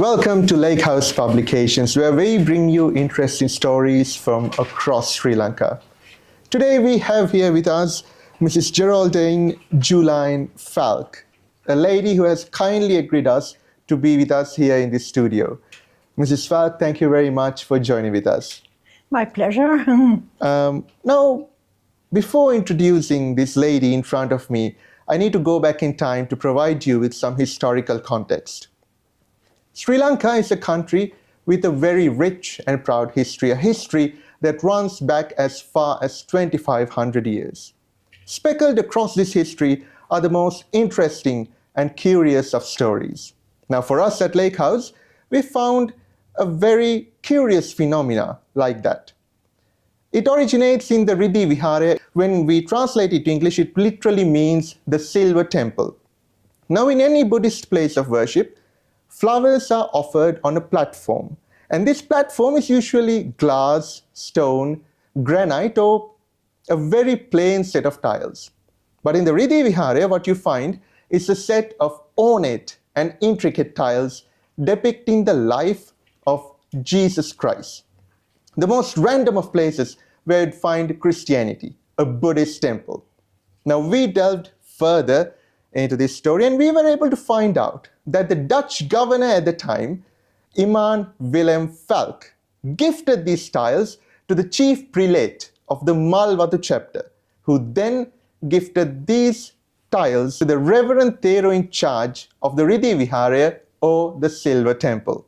Welcome to Lake House Publications, where we bring you interesting stories from across Sri Lanka. Today we have here with us Mrs. Geraldine Juline Falck, a lady who has kindly agreed us to be with us here in this studio. Mrs. Falck, thank you very much for joining with us. My pleasure. Now, before introducing this lady in front of me, I need to go back in time to provide you with some historical context. Sri Lanka is a country with a very rich and proud history, a history that runs back as far as 2,500 years. Speckled across this history are the most interesting and curious of stories. Now, for us at Lake House, we found a very curious phenomena like that. It originates in the Ridi Viharaya. When we translate it to English, it literally means the silver temple. Now, in any Buddhist place of worship, flowers are offered on a platform, and this platform is usually glass, stone, granite, or a very plain set of tiles. But in the Ridi Viharaya, what you find is a set of ornate and intricate tiles depicting the life of Jesus Christ. The most random of places where you'd find Christianity, a Buddhist temple. Now, we delved further into this story, and we were able to find out that the Dutch governor at the time, Iman Falck, gifted these tiles to the chief prelate of the Palawaththe chapter, who then gifted these tiles to the Reverend Thero in charge of the Ridi Viharaya, or the Silver Temple.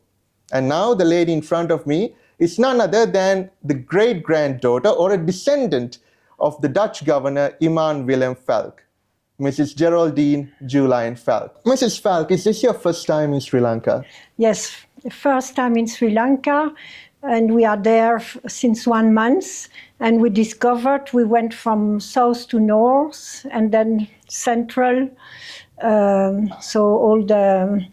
And now the lady in front of me is none other than the great-granddaughter or a descendant of the Dutch governor Iman Falck, Mrs. Geraldine Juline Falck. Mrs. Falck, is this your first time in Sri Lanka? Yes, first time in Sri Lanka, and we are there since 1 month, and we discovered we went from south to north and then central, so all the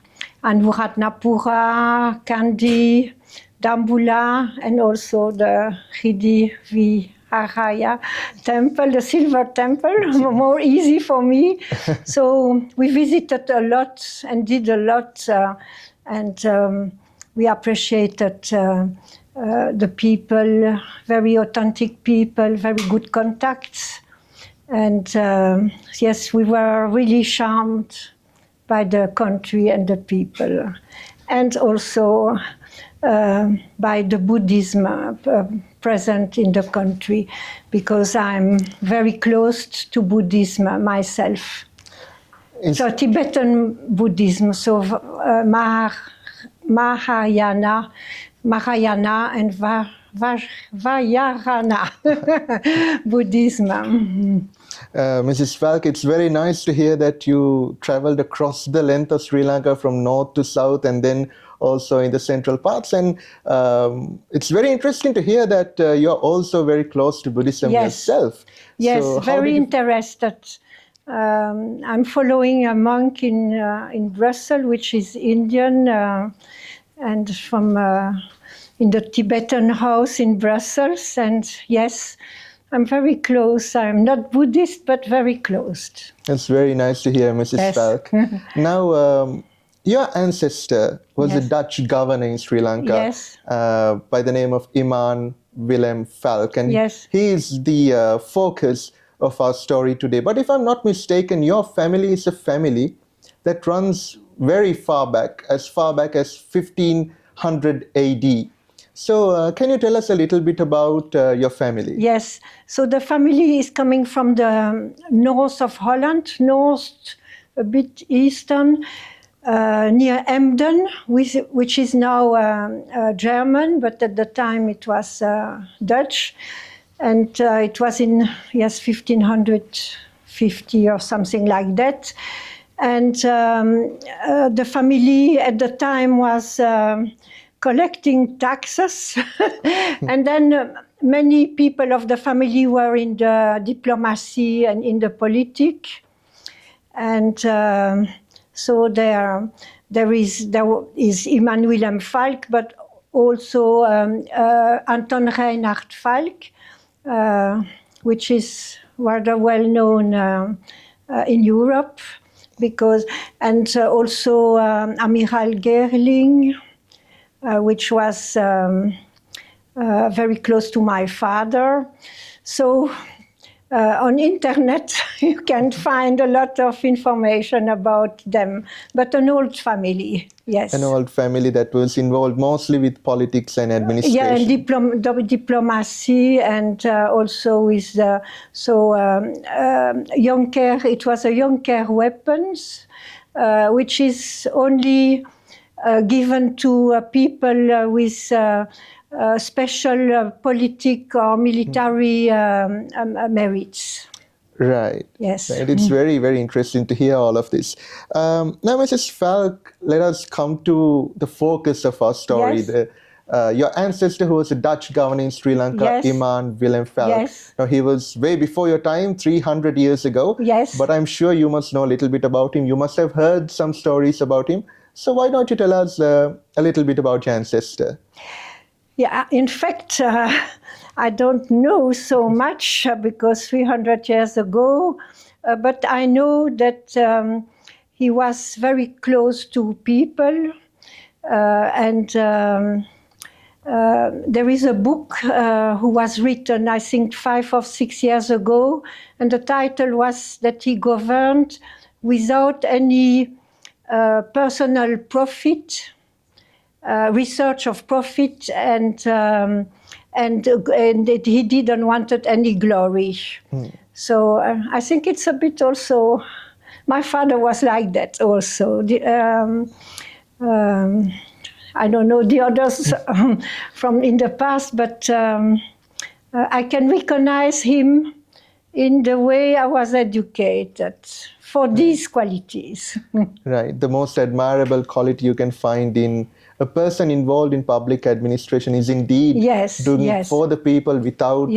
Anuradhapura, Kandy, Dambulla, and also the Ridi Viharaya temple, the Silver Temple, more easy for me. So we visited a lot and did a lot, and we appreciated the people, very authentic people, very good contacts. And yes, we were really charmed by the country and the people, and also by the Buddhism present in the country, because I'm very close to Buddhism myself. So Tibetan Buddhism, so Mahayana and Vajrayana Buddhism. Mrs. Falck, it's very nice to hear that you traveled across the length of Sri Lanka from north to south and then also in the central parts. And it's very interesting to hear that you're also very close to Buddhism yourself. Yes, so very interested. I'm following a monk in Brussels, which is Indian, and from in the Tibetan house in Brussels. And yes, I'm very close. I'm not Buddhist, but very close. That's very nice to hear, Mrs. Falck. Now, your ancestor was a Dutch governor in Sri Lanka by the name of Iman Falck, and he is the focus of our story today. But if I'm not mistaken, your family is a family that runs very far back as 1500 AD. So can you tell us a little bit about your family? Yes, so the family is coming from the north of Holland, north, a bit eastern, near Emden, which is now German, but at the time it was Dutch. And it was in, 1550 or something like that. And the family at the time was collecting taxes. And then many people of the family were in the diplomacy and in the politics. And so there is Iman Falck, but also Anton Reinhard Falck, which is rather well known in Europe, because, and also Amiral Gerling, which was very close to my father. So on internet you can find a lot of information about them, but an old family, yes. An old family that was involved mostly with politics and administration. Yeah, and diplomacy, and also with young care. It was a young care weapons, which is only given to people with special politic or military merits. Right. Yes. Right. It's very, very interesting to hear all of this. Now, Mrs. Falck, let us come to the focus of our story. Yes. Your ancestor, who was a Dutch governor in Sri Lanka, Yes. Iman Falck. Yes. Now, he was way before your time, 300 years ago. Yes. But I'm sure you must know a little bit about him. You must have heard some stories about him. So why don't you tell us a little bit about your ancestor? Yeah, in fact, I don't know so much because 300 years ago, but I know that he was very close to people, and there is a book who was written, I think, 5 or 6 years ago, and the title was that he governed without any personal profit, research of profit, and he didn't wanted any glory. So I think it's a bit also. My father was like that also. I don't know the others from in the past, but I can recognize him in the way I was educated for these qualities. Right. The most admirable quality you can find in a person involved in public administration is indeed doing for the people without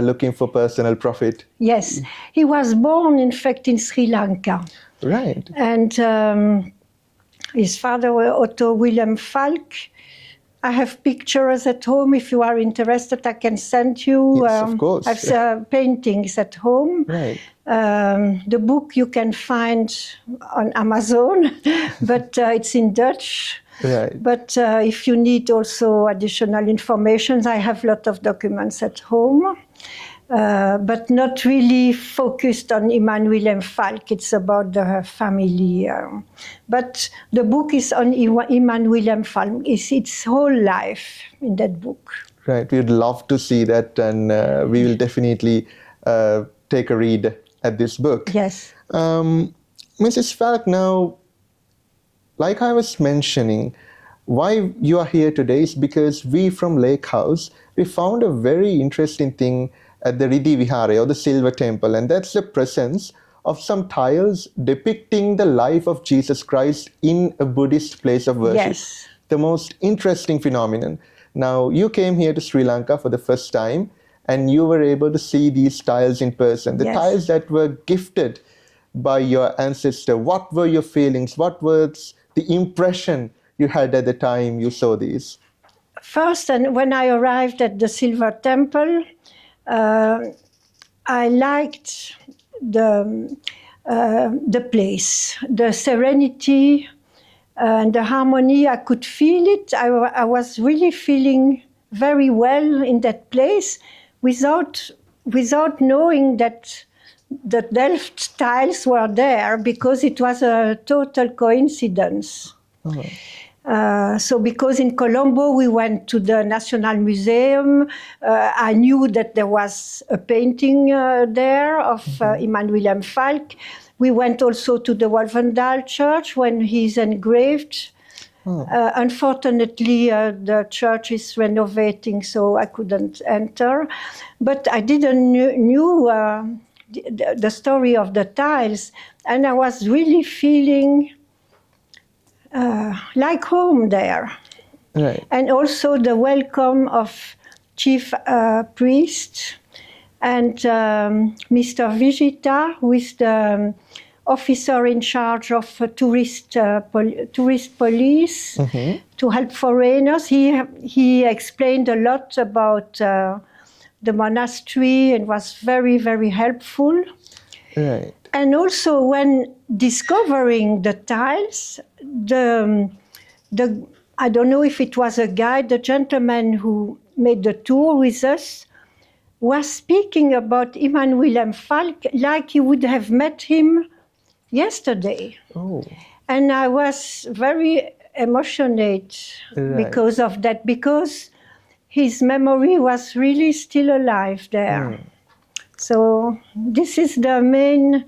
looking for personal profit. Yes. He was born, in fact, in Sri Lanka. Right. And his father was Otto Wilhelm Falck. I have pictures at home. If you are interested, I can send you. Yes, of course. I have paintings at home. Right. The book you can find on Amazon, but it's in Dutch. Right. But if you need also additional information, I have a lot of documents at home, but not really focused on Iman Wilhelm Falck. It's about the family. But the book is on Iman Wilhelm Falck. It's its whole life in that book. Right. We'd love to see that, and we will definitely take a read at this book. Yes. Mrs. Falck, now, like I was mentioning, why you are here today is because we from Lake House, we found a very interesting thing at the Ridi Viharaya, or the Silver Temple, and that's the presence of some tiles depicting the life of Jesus Christ in a Buddhist place of worship. Yes. The most interesting phenomenon. Now, you came here to Sri Lanka for the first time, and you were able to see these tiles in person, the tiles that were gifted by your ancestor. What were your feelings? What was the impression you had at the time you saw these? First, and when I arrived at the Silver Temple, I liked the place, the serenity and the harmony. I could feel it. I was really feeling very well in that place without knowing that the Delft tiles were there, because it was a total coincidence. So because in Colombo we went to the National Museum, I knew that there was a painting there of Iman Wilhelm Falck. We went also to the Wolvendal Church when he's engraved. Unfortunately, the church is renovating, so I couldn't enter. But I didn't knew the story of the tiles, and I was really feeling like home there. Right. And also the welcome of chief priest and Mr. Vijita, who is the officer in charge of tourist police to help foreigners. He explained a lot about the monastery and was very, very helpful. Right. And also when discovering the tiles, I don't know if it was a guide, the gentleman who made the tour with us was speaking about Iman Falck like you would have met him yesterday. Oh, And I was very emotionate right. because of that, because his memory was really still alive there. So this is the main,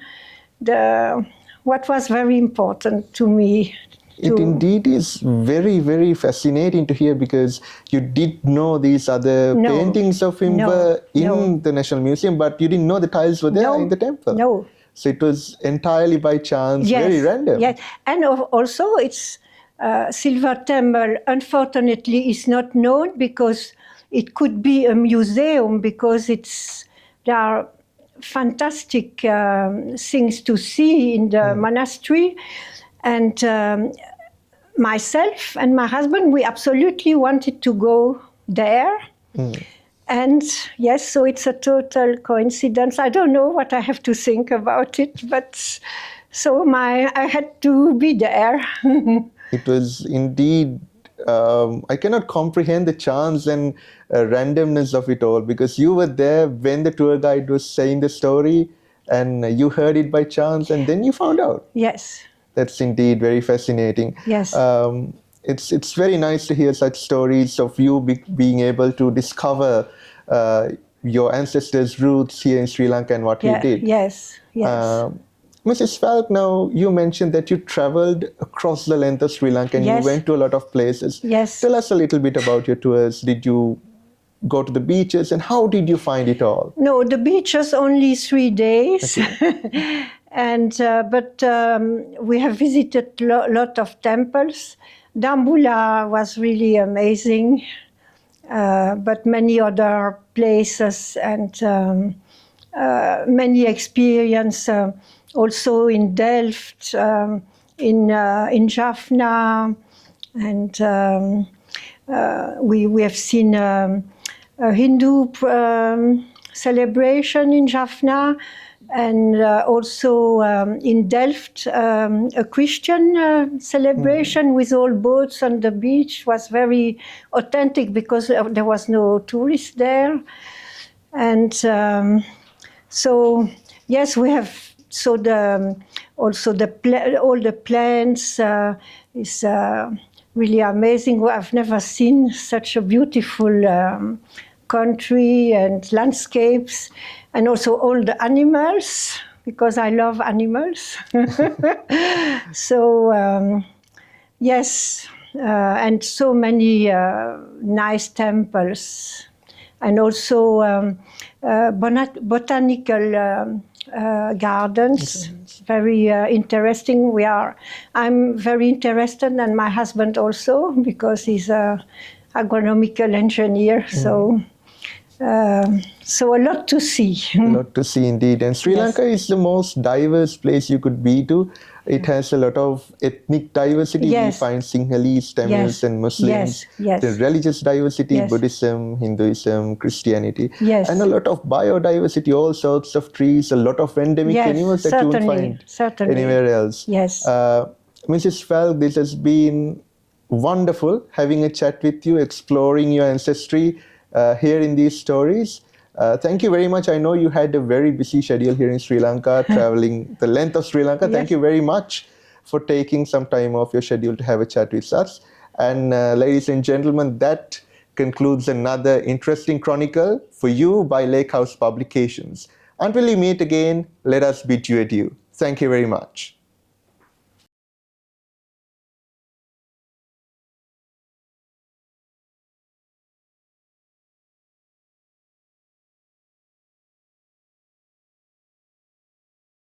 what was very important to me. It indeed is very, very fascinating to hear, because you did know these other paintings of him were in the National Museum, but you didn't know the tiles were there in the temple. No. So it was entirely by chance, very random. Yes, and also it's Silver Temple, unfortunately, is not known because it could be a museum, because there are fantastic things to see in the monastery. And myself and my husband, we absolutely wanted to go there. And yes, so it's a total coincidence. I don't know what I have to think about it, but so I had to be there. It was indeed, I cannot comprehend the chance and randomness of it all, because you were there when the tour guide was saying the story, and you heard it by chance, and then you found out. Yes. That's indeed very fascinating. Yes. It's very nice to hear such stories of you being able to discover your ancestors' roots here in Sri Lanka and what you did. Yes, yes. Mrs. Falck, now you mentioned that you traveled across the length of Sri Lanka and you went to a lot of places. Yes. Tell us a little bit about your tours. Did you go to the beaches, and how did you find it all? No, the beaches only 3 days. Okay. And but we have visited a lot of temples. Dambulla was really amazing, but many other places, and many experience also in Delft, in Jaffna, and we have seen a Hindu celebration in Jaffna. And also in Delft, a Christian celebration with all boats on the beach was very authentic, because there was no tourists there. And so, yes, we have, so all the plants is really amazing. I've never seen such a beautiful country and landscapes. And also all the animals, because I love animals. So, yes, and so many nice temples. And also botanical gardens, very interesting. I'm very interested, and my husband also, because he's an agronomical engineer, so a lot to see. A lot to see indeed. And Sri Lanka is the most diverse place you could be to. It has a lot of ethnic diversity. We find Sinhalese, Tamils, and Muslims. The religious diversity, Buddhism, Hinduism, Christianity. And a lot of biodiversity, all sorts of trees, a lot of endemic animals that you won't find anywhere else. Mrs. Falck, this has been wonderful having a chat with you, exploring your ancestry, hearing these stories. Thank you very much. I know you had a very busy schedule here in Sri Lanka, traveling the length of Sri Lanka. Thank you very much for taking some time off your schedule to have a chat with us. And ladies and gentlemen, that concludes another interesting chronicle for you by Lake House Publications. Until we meet again, let us bid you adieu. Thank you very much.